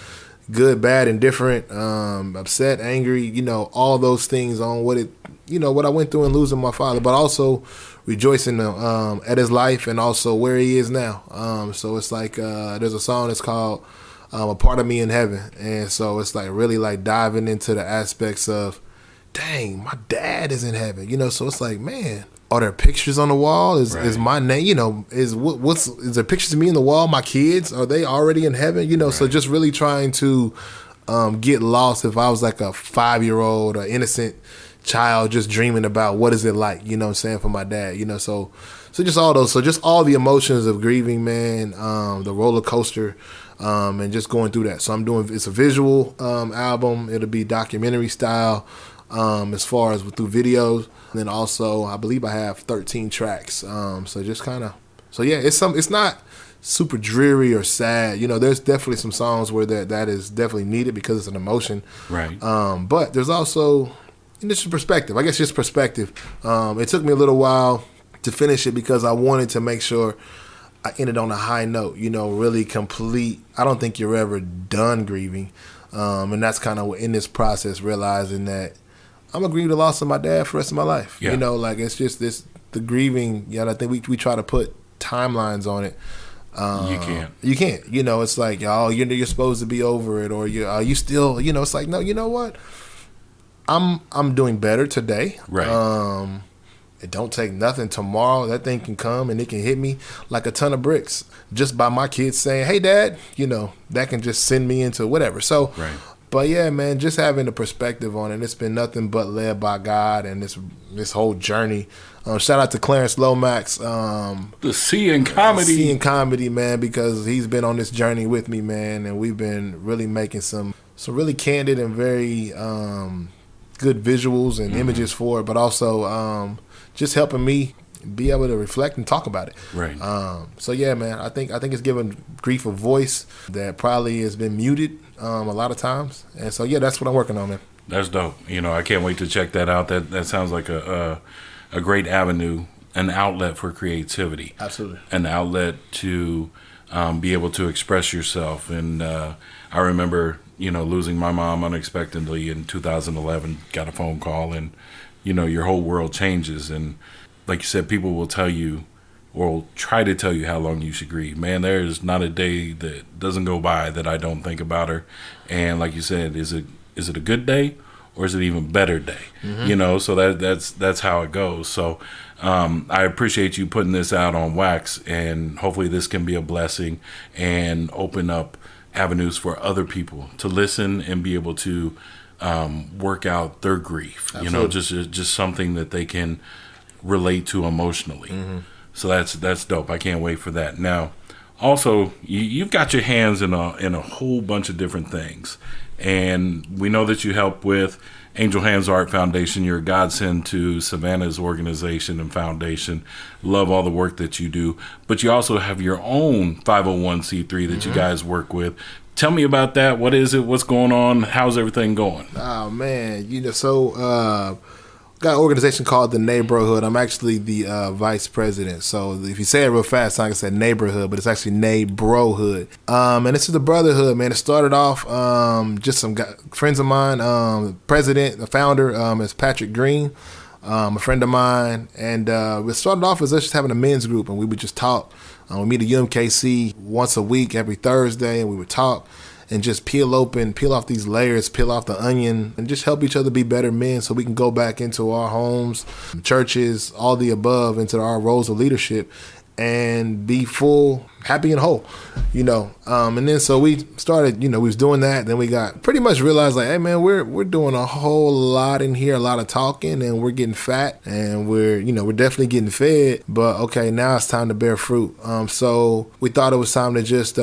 good, bad, and different, upset, angry, all those things on what I went through in losing my father, but also rejoicing at his life and also where he is now. So it's like there's a song that's called A Part of Me in Heaven. And so it's like really like diving into the aspects of, dang, my dad is in heaven, so it's like, man, are there pictures on the wall? Is my name, is there pictures of me on the wall? My kids, are they already in heaven? So just really trying to get lost. If I was like a 5-year-old or innocent child just dreaming about what is it like, for my dad, so just all those, so just all the emotions of grieving, man, the roller coaster, and just going through that. So it's a visual album. It'll be documentary style, as far as through videos. And then also, I believe I have 13 tracks. So just kind of, it's not super dreary or sad. There's definitely some songs where that is definitely needed because it's an emotion. Right. But there's also, just perspective. I guess just perspective. It took me a little while to finish it because I wanted to make sure I ended on a high note, really complete. I don't think you're ever done grieving. And that's kind of in this process, realizing that I'm going to grieve the loss of my dad for the rest of my life. Yeah. It's just the grieving. I think we try to put timelines on it. You can't. It's like, you're supposed to be over it, or you still, it's like, no, you know what? I'm doing better today. Right. It don't take nothing. Tomorrow that thing can come and it can hit me like a ton of bricks just by my kids saying, hey, Dad, that can just send me into whatever. So, right. But yeah, man, just having the perspective on it. It's been nothing but led by God and this whole journey. Shout out to Clarence Lomax. The C in Comedy. C in Comedy, man, because he's been on this journey with me, man, and we've been really making some really candid and very good visuals and images for it, but also just helping me be able to reflect and talk about it. Right. So yeah, man, I think it's given grief a voice that probably has been muted a lot of times, and so yeah, that's what I'm working on, man. That's dope. I can't wait to check that out. That sounds like a great avenue, an outlet for creativity. Absolutely. An outlet to be able to express yourself. And I remember, losing my mom unexpectedly in 2011. Got a phone call, and your whole world changes. And like you said, people will tell you or will try to tell you how long you should grieve. Man, there's not a day that doesn't go by that I don't think about her. And like you said, is it a good day or is it even better day? Mm-hmm. So that's how it goes. So I appreciate you putting this out on wax, and hopefully this can be a blessing and open up avenues for other people to listen and be able to work out their grief. Absolutely. Just something that they can relate to emotionally. Mm-hmm. So that's dope. I can't wait for that. Now, also you've got your hands in a whole bunch of different things, and we know that you help with Angel Hands Art Foundation. You're a godsend to Savannah's organization and foundation. Love all the work that you do, but you also have your own 501c3 that you guys work with. Tell me about that. What is it? What's going on? How's everything going? Oh man, got an organization called the Neighborhood. I'm actually the vice president. So if you say it real fast, I can say neighborhood, but it's actually Neighborhood. And this is the brotherhood, man. It started off just some friends of mine. The founder is Patrick Green, a friend of mine. And it started off as us just having a men's group, and we would just talk. We meet at UMKC once a week, every Thursday, and we would talk and just peel off these layers, peel off the onion, and just help each other be better men so we can go back into our homes, churches, all the above, into our roles of leadership and be full, happy and whole, and then so we started, we was doing that. Then we got pretty much realized like, hey man, we're doing a whole lot in here, a lot of talking, and we're getting fat, and we're definitely getting fed, but okay, now it's time to bear fruit. So we thought it was time to just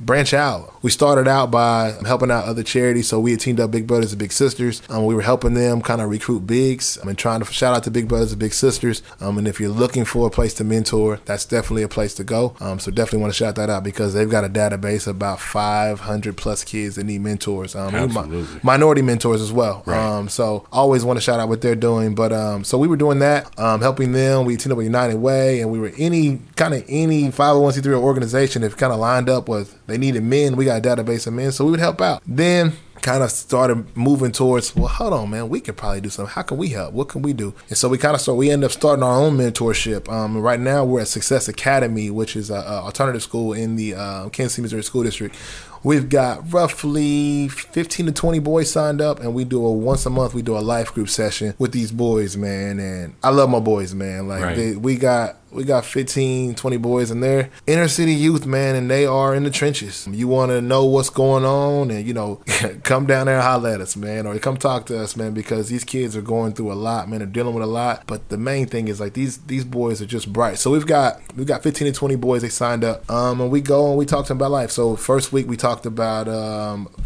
branch out. We started out by helping out other charities. So we had teamed up Big Brothers and Big Sisters. We were helping them kind of recruit bigs. And trying to shout out to Big Brothers and Big Sisters. And if you're looking for a place to mentor, that's definitely a place to go. So definitely want to shout that out because they've got a database of about 500 plus kids that need mentors. Absolutely. Minority mentors as well. Right. So always want to shout out what they're doing. But so we were doing that, helping them. We teamed up with United Way, and we were any 501c3 organization that kind of lined up with they needed men. We got a database of men, so we would help out. Then kind of started moving towards, well, hold on, man, we could probably do something. How can we help? What can we do? And so we ended up starting our own mentorship. Right now we're at Success Academy, which is an alternative school in the Kansas City, Missouri School District. We've got roughly 15 to 20 boys signed up, and we do once a month, we do a life group session with these boys, man. And I love my boys, man. Like right. we got 15, 20 boys, and they're inner city youth, man, and they are in the trenches. You want to know what's going on, and, come down there and holler at us, man, or come talk to us, man, because these kids are going through a lot, man. They're dealing with a lot, but the main thing is, like, these boys are just bright. So we've got 15 to 20 boys, they signed up, and we go and we talk to them about life. So first week we talked about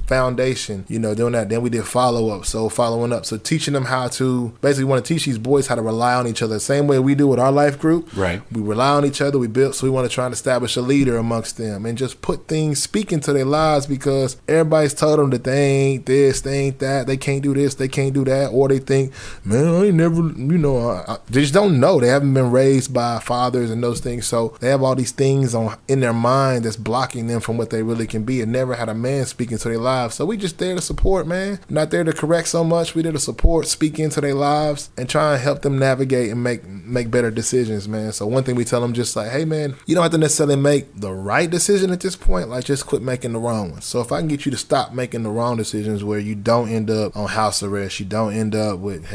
foundation, doing that. Then we did follow-up, so following up. So teaching them how to, basically want to teach these boys how to rely on each other, the same way we do with our life group. Right. We rely on each other. We build, so we want to try and establish a leader amongst them and just put things, speak into their lives, because everybody's told them that they ain't this, they ain't that, they can't do this, they can't do that, or they think, man, I ain't never, they just don't know. They haven't been raised by fathers and those things, so they have all these things in their mind that's blocking them from what they really can be, and never had a man speak into their lives. So we just there to support, man. Not there to correct so much. We there to support, speak into their lives, and try and help them navigate and make better decisions, man. So one thing we tell them, just like, hey man, you don't have to necessarily make the right decision at this point, like just quit making the wrong ones. So if I can get you to stop making the wrong decisions where you don't end up on house arrest, you don't end up with,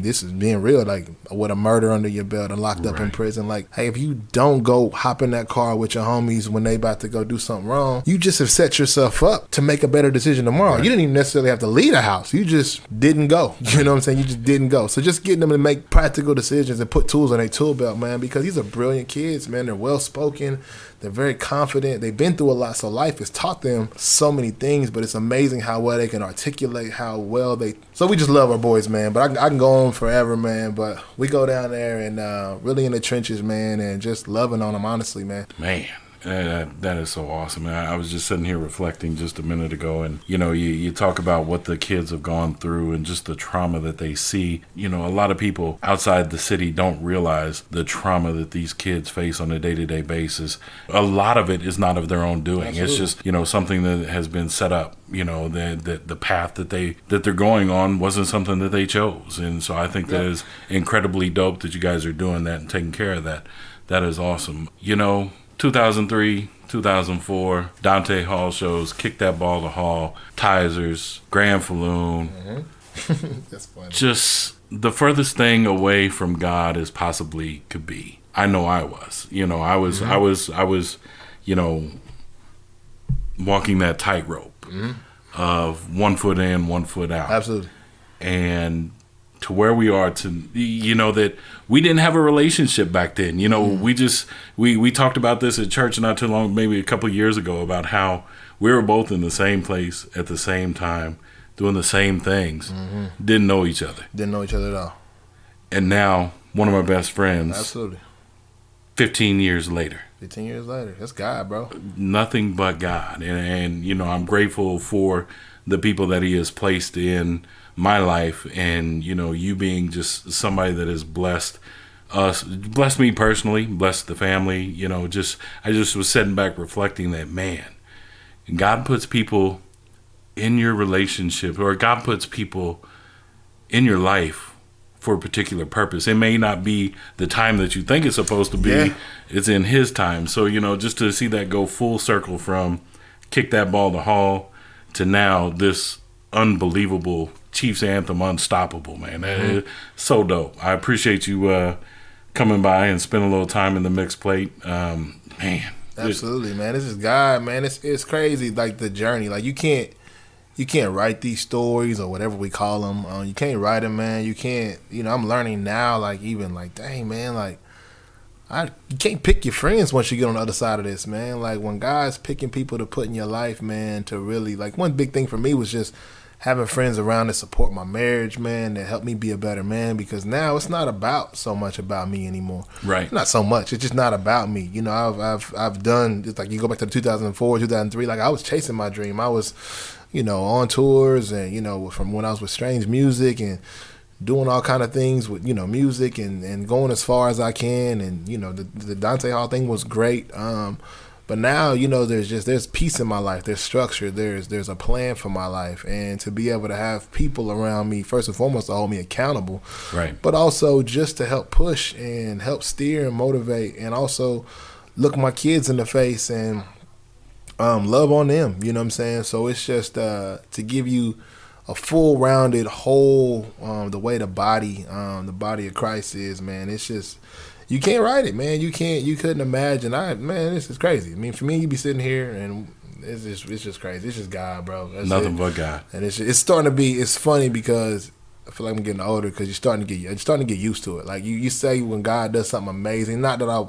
this is being real, like with a murder under your belt and locked up in prison. Like, hey, if you don't go hop in that car with your homies when they about to go do something wrong, you just have set yourself up to make a better decision tomorrow. Right. You didn't even necessarily have to leave a house. You just didn't go. You know what I'm saying? You just didn't go. So just getting them to make practical decisions and put tools on their tool belt, man, because these are brilliant kids, man. They're well spoken. They're very confident. They've been through a lot, so life has taught them so many things, but it's amazing how well they can articulate, how well they... So we just love our boys, man, but I can go on forever, man, but we go down there and really in the trenches, man, and just loving on them, honestly, man. Man. That is so awesome. I was just sitting here reflecting just a minute ago, and you talk about what the kids have gone through and just the trauma that they see. A lot of people outside the city don't realize the trauma that these kids face on a day-to-day basis. A lot of it is not of their own doing. Absolutely. It's just something that has been set up. The path that they're going on wasn't something that they chose, and so I think that is incredibly dope that you guys are doing that and taking care of that. That is awesome. 2003, 2004, Dante Hall shows, Kick That Ball to Hall, Tizers, Grand Falloon. Mm-hmm. That's funny. Just the furthest thing away from God as possibly could be. I know I was. I was walking that tightrope of 1 foot in, 1 foot out. Absolutely. And to where we are, to, that we didn't have a relationship back then. We talked about this at church not too long, maybe a couple of years ago, about how we were both in the same place at the same time, doing the same things, didn't know each other. Didn't know each other at all. And now, one of my best friends. Absolutely. 15 years later. 15 years later. That's God, bro. Nothing but God. And I'm grateful for the people that he has placed in my life, and, you being just somebody that has blessed us, blessed me personally, blessed the family. I just was sitting back reflecting that, man, God puts people in your relationship, or God puts people in your life for a particular purpose. It may not be the time that you think it's supposed to be. Yeah. It's in his time. So, just to see that go full circle from kick that ball to Hall to now this unbelievable Chiefs anthem, Unstoppable, man. It's so dope. I appreciate you coming by and spending a little time in the mixed plate. Man. Absolutely, man. This is God, man. It's crazy, like the journey. Like you can't write these stories or whatever we call them. You can't write them, man. You can't. I'm learning now. Like even like, dang, man. Like you can't pick your friends once you get on the other side of this, man. Like when God's picking people to put in your life, man, to really like one big thing for me was just having friends around that support my marriage, man, that help me be a better man, because now it's not so much about me anymore. Right. Not so much. It's just not about me. I've done, it's like you go back to 2004, 2003, like I was chasing my dream. I was, on tours and, from when I was with Strange Music and doing all kind of things with, music and going as far as I can. And, the Dante Hall thing was great. But now, there's peace in my life. There's structure. There's a plan for my life. And to be able to have people around me, first and foremost, to hold me accountable. Right. But also just to help push and help steer and motivate, and also look my kids in the face and love on them. You know what I'm saying? So it's just to give you a full rounded whole, the way the body of Christ is, man. It's just, you can't write it, man. You couldn't imagine. Man, this is crazy. I mean, for me, you be sitting here and it's just crazy. It's just God, bro. That's nothing it. but God. And it's starting to be. It's funny because I feel like I'm getting older, because you're starting to get used to it. Like you say when God does something amazing, not that I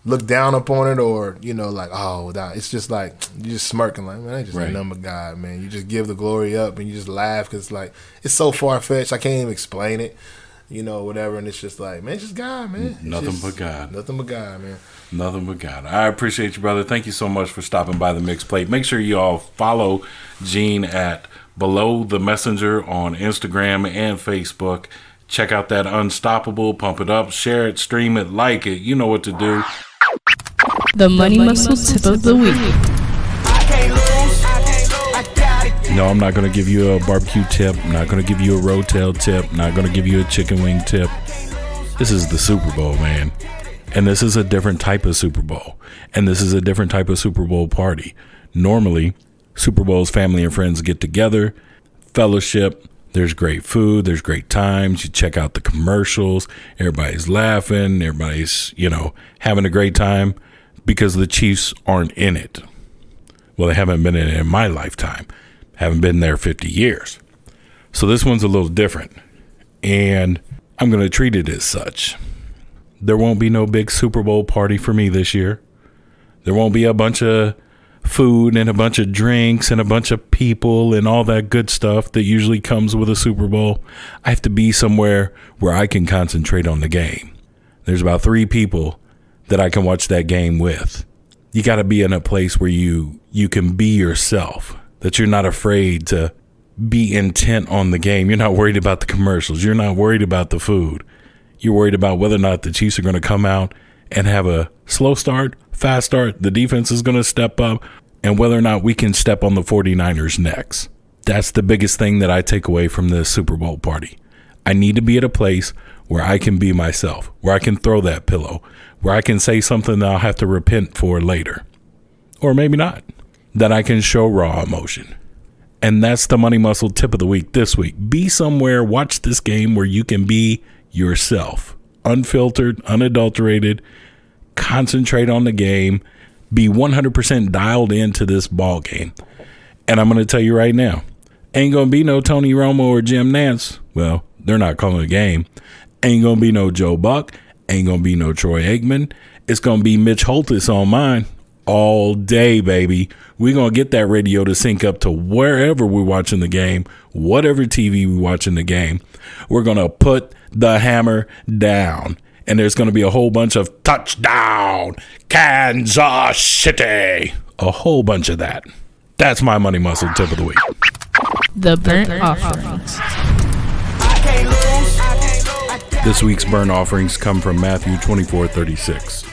look down upon it or like, oh, it's just like you just smirking like, man, I just a number God, man. You just give the glory up and you just laugh because like it's so far fetched. I can't even explain it. Whatever, and it's just like, man, it's just God, man. Nothing but God. Nothing but God, man. Nothing but God. I appreciate you, brother. Thank you so much for stopping by the Mixed Plate. Make sure you all follow Gene at Below the Messenger on Instagram and Facebook. Check out that Unstoppable. Pump it up. Share it. Stream it. Like it. You know what to do. The Money Muscle Tip of the Week. No, I'm not going to give you a barbecue tip. I'm not going to give you a rotel tip. I'm not going to give you a chicken wing tip. This is the Super Bowl, man. And this is a different type of Super Bowl. And this is a different type of Super Bowl party. Normally, Super Bowls, family and friends get together, fellowship. There's great food. There's great times. You check out the commercials. Everybody's laughing. Everybody's, having a great time because the Chiefs aren't in it. Well, they haven't been in it in my lifetime. Haven't been there 50 years. So this one's a little different. And I'm going to treat it as such. There won't be no big Super Bowl party for me this year. There won't be a bunch of food and a bunch of drinks and a bunch of people and all that good stuff that usually comes with a Super Bowl. I have to be somewhere where I can concentrate on the game. There's about 3 people that I can watch that game with. You got to be in a place where you can be yourself, that you're not afraid to be intent on the game. You're not worried about the commercials. You're not worried about the food. You're worried about whether or not the Chiefs are going to come out and have a slow start, fast start, the defense is going to step up, and whether or not we can step on the 49ers' necks. That's the biggest thing that I take away from this Super Bowl party. I need to be at a place where I can be myself, where I can throw that pillow, where I can say something that I'll have to repent for later. Or maybe not. That I can show raw emotion. And that's the Money Muscle Tip of the Week this week. Be somewhere, watch this game where you can be yourself. Unfiltered, unadulterated, concentrate on the game, be 100% dialed into this ball game. And I'm going to tell you right now, Ain't gonna be no Tony Romo or Jim Nance. Well, they're not calling a game. Ain't gonna be no Joe Buck. Ain't gonna be no Troy Aikman. It's gonna be Mitch Holthus on mine all day, baby. We're gonna get that radio to sync up to wherever we're watching the game, whatever TV we're watching the game. We're gonna put the hammer down. And there's going to be a whole bunch of touchdown, Kansas City. A whole bunch of that. That's my money muscle tip of the week. The burnt offerings. This week's burnt offerings come from Matthew 24:36.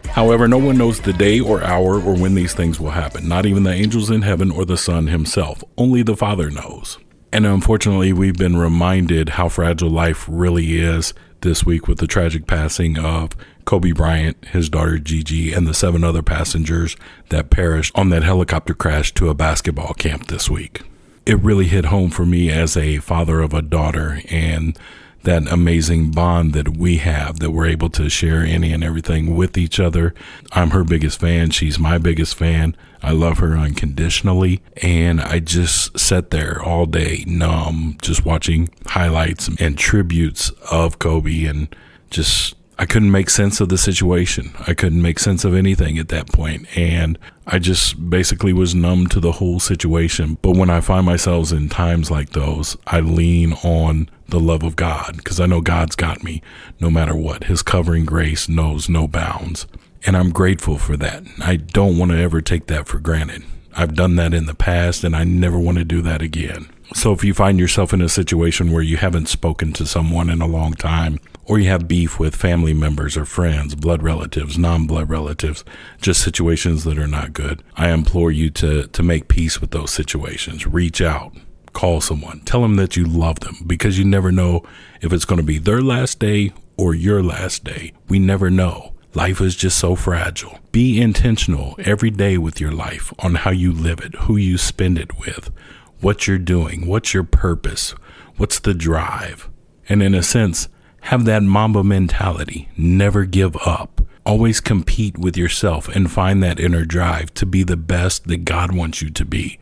However, no one knows the day or hour or when these things will happen. Not even the angels in heaven or the Son himself. Only the Father knows. And unfortunately, we've been reminded how fragile life really is this week with the tragic passing of Kobe Bryant, his daughter Gigi, and the 7 other passengers that perished on that helicopter crash to a basketball camp this week. It really hit home for me as a father of a daughter and that amazing bond that we have, that we're able to share any and everything with each other. I'm her biggest fan. She's my biggest fan. I love her unconditionally. And I just sat there all day numb, just watching highlights and tributes of Kobe, and just, I couldn't make sense of the situation. I couldn't make sense of anything at that point. And I just basically was numb to the whole situation. But when I find myself in times like those, I lean on the love of God, because I know God's got me no matter what. His covering grace knows no bounds. And I'm grateful for that. I don't want to ever take that for granted. I've done that in the past, and I never want to do that again. So if you find yourself in a situation where you haven't spoken to someone in a long time, or you have beef with family members or friends, blood relatives, non-blood relatives, just situations that are not good, I implore you to make peace with those situations. Reach out. Call someone. Tell them that you love them, because you never know if it's going to be their last day or your last day. We never know. Life is just so fragile. Be intentional every day with your life on how you live it, who you spend it with, what you're doing, what's your purpose, what's the drive. And in a sense, have that Mamba mentality. Never give up. Always compete with yourself and find that inner drive to be the best that God wants you to be.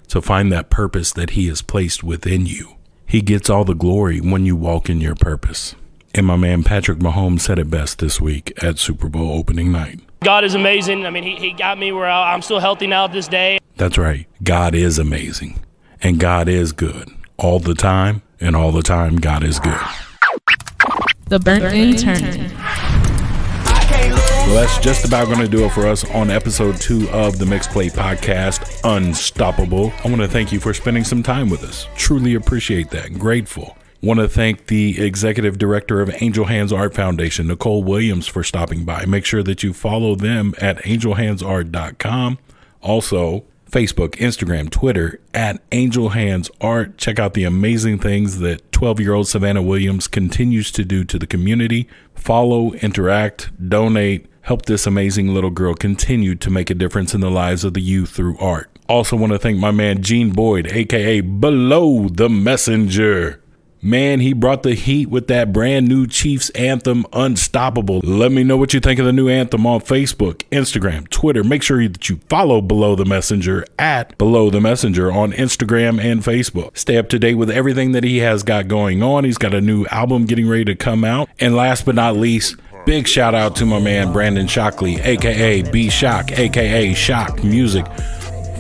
To find that purpose that he has placed within you. He gets all the glory when you walk in your purpose. And my man Patrick Mahomes said it best this week at Super Bowl opening night. God is amazing. I mean, he got me where I'm still healthy now this day. That's right. God is amazing. And God is good. All the time. And all the time, God is good. The burnt intern. Well, that's just about going to do it for us on episode 2 of the Mixed Plate Podcast, Unstoppable. I want to thank you for spending some time with us. Truly appreciate that. Grateful. Want to thank the executive director of Angel Hands Art Foundation, Nicole Williams, for stopping by. Make sure that you follow them at angelhandsart.com. Also, Facebook, Instagram, Twitter, at Angel Hands Art. Check out the amazing things that 12-year-old Savannah Williams continues to do to the community. Follow, interact, donate, help this amazing little girl continue to make a difference in the lives of the youth through art. Also want to thank my man Gene Boyd, a.k.a. Below the Messenger. Man, he brought the heat with that brand new Chiefs anthem, Unstoppable. Let me know what you think of the new anthem on Facebook, Instagram, Twitter. Make sure that you follow Below the Messenger at Below the Messenger on Instagram and Facebook. Stay up to date with everything that he has got going on. He's got a new album getting ready to come out. And last but not least, big shout out to my man Brandon Shockley, a.k.a. B Shock, a.k.a. Shock Music,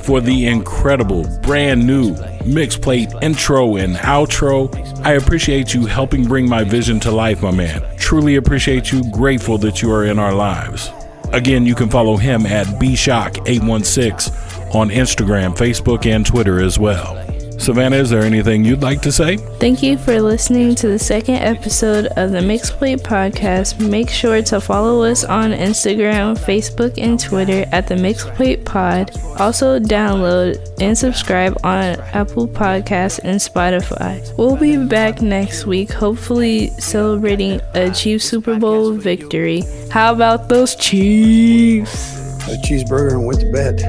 for the incredible brand new Mixed Plate intro and outro. I appreciate you helping bring my vision to life, my man. Truly appreciate you. Grateful that you are in our lives. Again, you can follow him at bshock816 on Instagram, Facebook, and Twitter as well. Savannah, is there anything you'd like to say? Thank you for listening to the second episode of the Mixed Plate Podcast. Make sure to follow us on Instagram, Facebook, and Twitter at the Mixed Plate Pod. Also download and subscribe on Apple Podcasts and Spotify. We'll be back next week, hopefully celebrating a Chiefs Super Bowl victory. How about those Chiefs? A cheeseburger and went to bed.